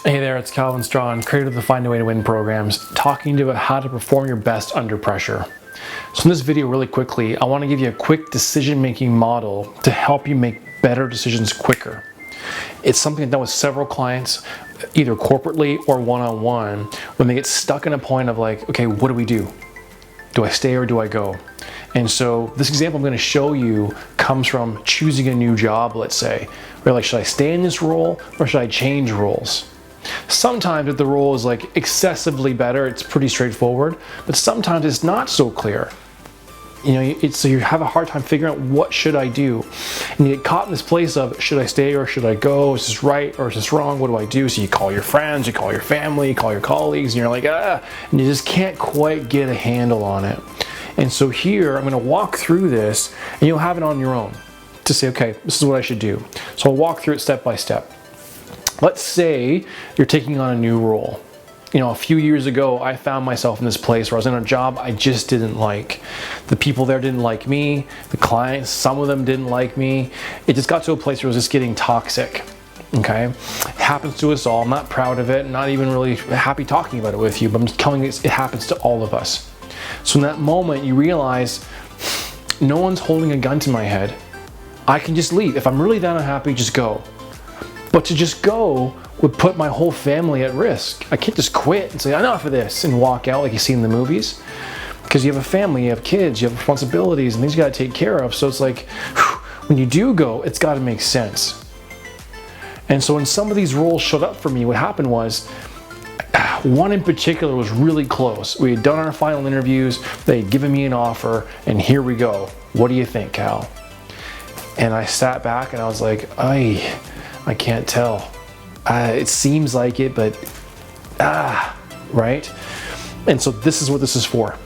Hey there, it's Calvin Strawn, creator of the Find a Way to Win programs, talking to you about how to perform your best under pressure. So in this video, really quickly, I want to give you a quick decision-making model to help you make better decisions quicker. It's something I've done with several clients, either corporately or one-on-one, when they get stuck in a point of like, okay, what do we do? Do I stay or do I go? And so this example I'm going to show you comes from choosing a new job, let's say. Where like, should I stay in this role or should I change roles? Sometimes if the role is like excessively better, it's pretty straightforward, but sometimes it's not so clear. You know, so you have a hard time figuring out what should I do, and you get caught in this place of should I stay or should I go? Is this right or is this wrong? What do I do? So you call your friends, you call your family, you call your colleagues, and you're like, and you just can't quite get a handle on it. And so here I'm going to walk through this, and you'll have it on your own to say, okay, this is what I should do. So I'll walk through it step by step. Let's say you're taking on a new role. You know, a few years ago, I found myself in this place where I was in a job I just didn't like. The people there didn't like me. The clients, some of them didn't like me. It just got to a place where it was just getting toxic. Okay? It happens to us all. I'm not proud of it. I'm not even really happy talking about it with you, but I'm just telling you it happens to all of us. So in that moment, you realize no one's holding a gun to my head. I can just leave. If I'm really that unhappy, just go. But to just go would put my whole family at risk. I can't just quit and say, enough of this, and walk out like you see in the movies. Because you have a family, you have kids, you have responsibilities, and things you gotta take care of. So it's like, when you do go, it's gotta make sense. And so when some of these roles showed up for me, what happened was, one in particular was really close. We had done our final interviews, they had given me an offer, and here we go. What do you think, Cal? And I sat back and I was like, I can't tell. It seems like it, but right? And so this is what this is for.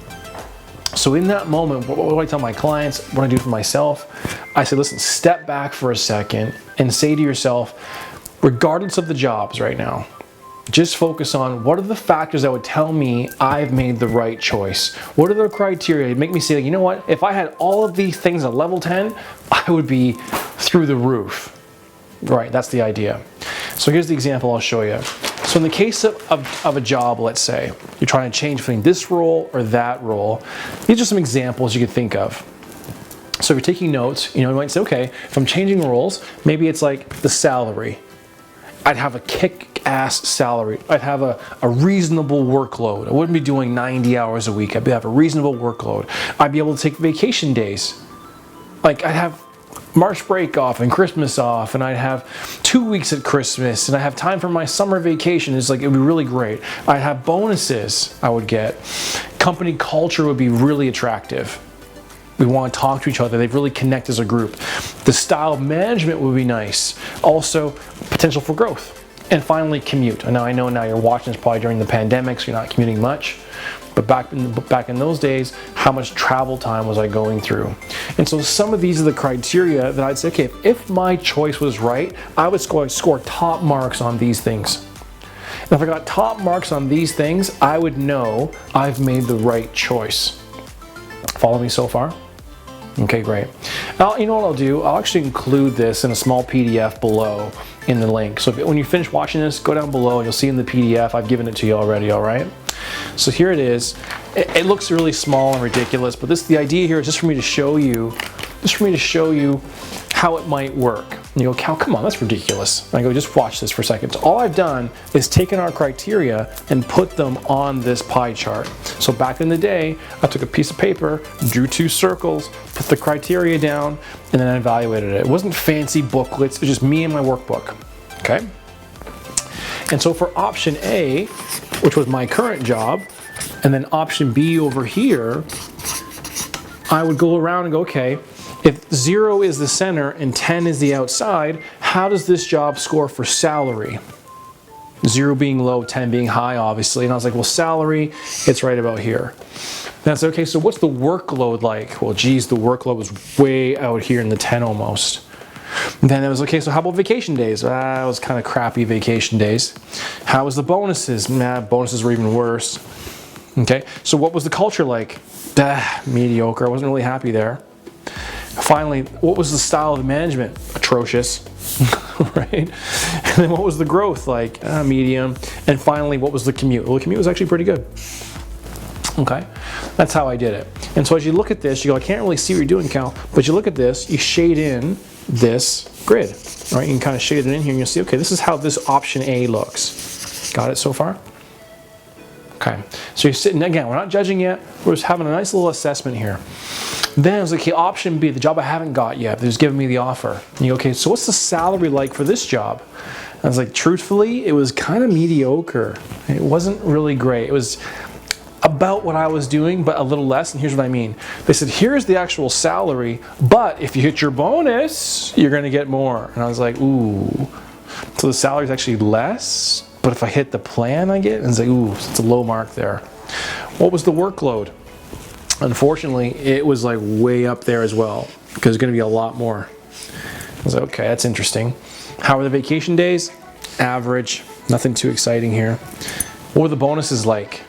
So in that moment, what do I tell my clients? What do I do for myself? I say, listen, step back for a second and say to yourself, regardless of the jobs right now, just focus on what are the factors that would tell me I've made the right choice. What are the criteria that make me say, you know what, if I had all of these things at level 10, I would be through the roof. Right, that's the idea. So here's the example I'll show you. So in the case of a job, let's say, you're trying to change between this role or that role, these are some examples you could think of. So if you're taking notes, you might say, okay, if I'm changing roles, maybe it's like the salary. I'd have a kick-ass salary. I'd have a reasonable workload. I wouldn't be doing 90 hours a week. I'd have a reasonable workload. I'd be able to take vacation days. Like I'd have March break off and Christmas off, and I'd have 2 weeks at Christmas, and I have time for my summer vacation. It's like, it would be really great. I'd have bonuses I would get. Company culture would be really attractive. We want to talk to each other. They'd really connect as a group. The style of management would be nice. Also, potential for growth. And finally, commute. Now I know now you're watching this probably during the pandemic, so you're not commuting much. But back in those days, how much travel time was I going through? And so some of these are the criteria that I'd say, okay, if my choice was right, I would score top marks on these things. And if I got top marks on these things, I would know I've made the right choice. Follow me so far? Okay, great. Now, you know what I'll do? I'll actually include this in a small PDF below in the link. So when you finish watching this, go down below and you'll see in the PDF, I've given it to you already, all right? So here it is. It looks really small and ridiculous, but the idea here is just for me to show you, how it might work. And you go, Cal, come on, that's ridiculous. And I go, just watch this for a second. So all I've done is taken our criteria and put them on this pie chart. So back in the day, I took a piece of paper, drew 2 circles, put the criteria down, and then I evaluated it. It wasn't fancy booklets, it was just me and my workbook, okay? And so for option A, which was my current job, and then option B over here, I would go around and go, okay, if 0 is the center and 10 is the outside, how does this job score for salary? 0 being low, 10 being high, obviously. And I was like, well, salary, it's right about here. And I said, okay, so what's the workload like? Well, geez, the workload was way out here in the 10 almost. And then it was, okay, so how about vacation days? It was kind of crappy vacation days. How was the bonuses? Bonuses were even worse. Okay, so what was the culture like? Mediocre. I wasn't really happy there. Finally, what was the style of the management? Atrocious. right? And then what was the growth like? Medium. And finally, what was the commute? Well, the commute was actually pretty good. Okay, that's how I did it. And so as you look at this, you go, I can't really see what you're doing, Cal, but you look at this, you shade in this grid, right? You can kind of shade it in here and you'll see, okay, this is how this option A looks. Got it so far? Okay, so you're sitting, again, we're not judging yet, we're just having a nice little assessment here. Then I was like, okay, option B, the job I haven't got yet, they're just giving me the offer. And you go, okay, so what's the salary like for this job? And I was like, truthfully, it was kind of mediocre. It wasn't really great. It was about what I was doing, but a little less, and here's what I mean. They said, here's the actual salary, but if you hit your bonus, you're gonna get more. And I was like, ooh. So the salary is actually less, but if I hit the plan I get, and it's like, ooh, it's a low mark there. What was the workload? Unfortunately, it was like way up there as well, because it's gonna be a lot more. I was like, okay, that's interesting. How were the vacation days? Average, nothing too exciting here. What were the bonuses like?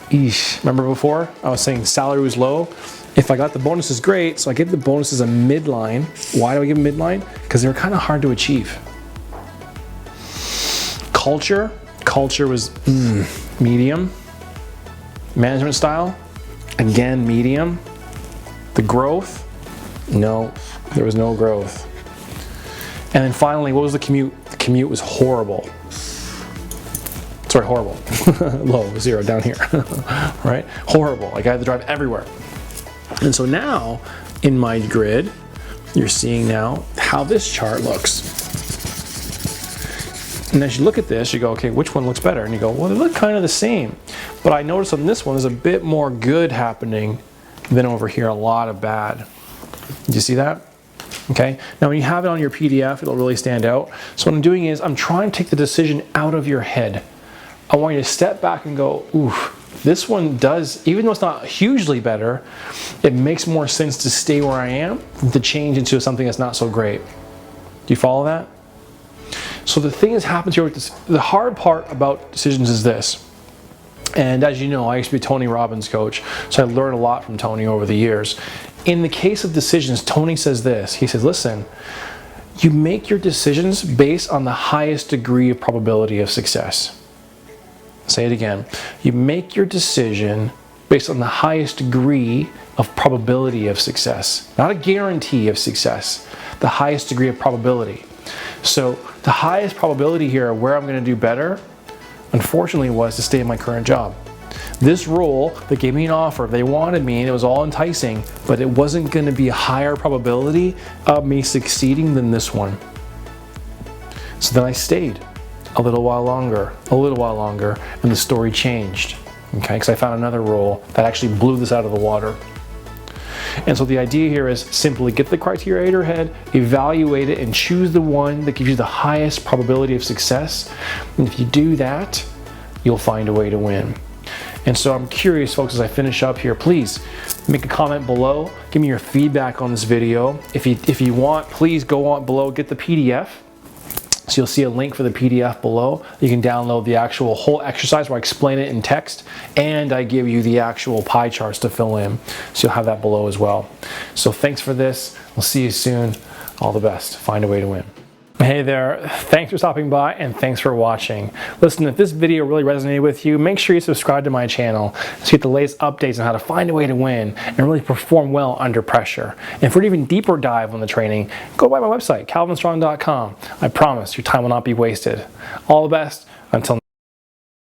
Eesh. Remember before I was saying salary was low? If I got the bonuses, great. So I gave the bonuses a midline. Why do I give them midline? Because they were kind of hard to achieve. Culture was medium. Management style, again medium. The growth, no, there was no growth. And then finally, what was the commute? The commute was horrible. Sorry, horrible. Low, 0 down here, right? Horrible, like I had to drive everywhere. And so now, in my grid, you're seeing now how this chart looks. And as you look at this, you go, okay, which one looks better? And you go, well, they look kind of the same. But I noticed on this one, there's a bit more good happening than over here, a lot of bad. Did you see that? Okay, now when you have it on your PDF, it'll really stand out. So what I'm doing is, I'm trying to take the decision out of your head. I want you to step back and go, oof, this one does, even though it's not hugely better, it makes more sense to stay where I am than to change into something that's not so great. Do you follow that? So the thing that happens here with this, the hard part about decisions is this. And as you know, I used to be a Tony Robbins coach, so I learned a lot from Tony over the years. In the case of decisions, Tony says this. He says, listen, you make your decisions based on the highest degree of probability of success. Say it again. You make your decision based on the highest degree of probability of success. Not a guarantee of success, the highest degree of probability. So the highest probability here of where I'm going to do better, unfortunately, was to stay in my current job. This role, they gave me an offer, they wanted me, and it was all enticing, but it wasn't going to be a higher probability of me succeeding than this one. So then I stayed a little while longer, and the story changed, okay? Because I found another role that actually blew this out of the water. And so the idea here is simply get the criteria out of your head, evaluate it, and choose the one that gives you the highest probability of success. And if you do that, you'll find a way to win. And so I'm curious, folks, as I finish up here, please make a comment below. Give me your feedback on this video. If you want, please go on below, get the PDF. So you'll see a link for the PDF below. You can download the actual whole exercise where I explain it in text, and I give you the actual pie charts to fill in. So you'll have that below as well. So thanks for this. We'll see you soon. All the best. Find a way to win. Hey there, thanks for stopping by and thanks for watching. Listen, if this video really resonated with you, make sure you subscribe to my channel to get the latest updates on how to find a way to win and really perform well under pressure. And for an even deeper dive on the training, go by my website, calvinstrong.com. I promise your time will not be wasted. All the best. Until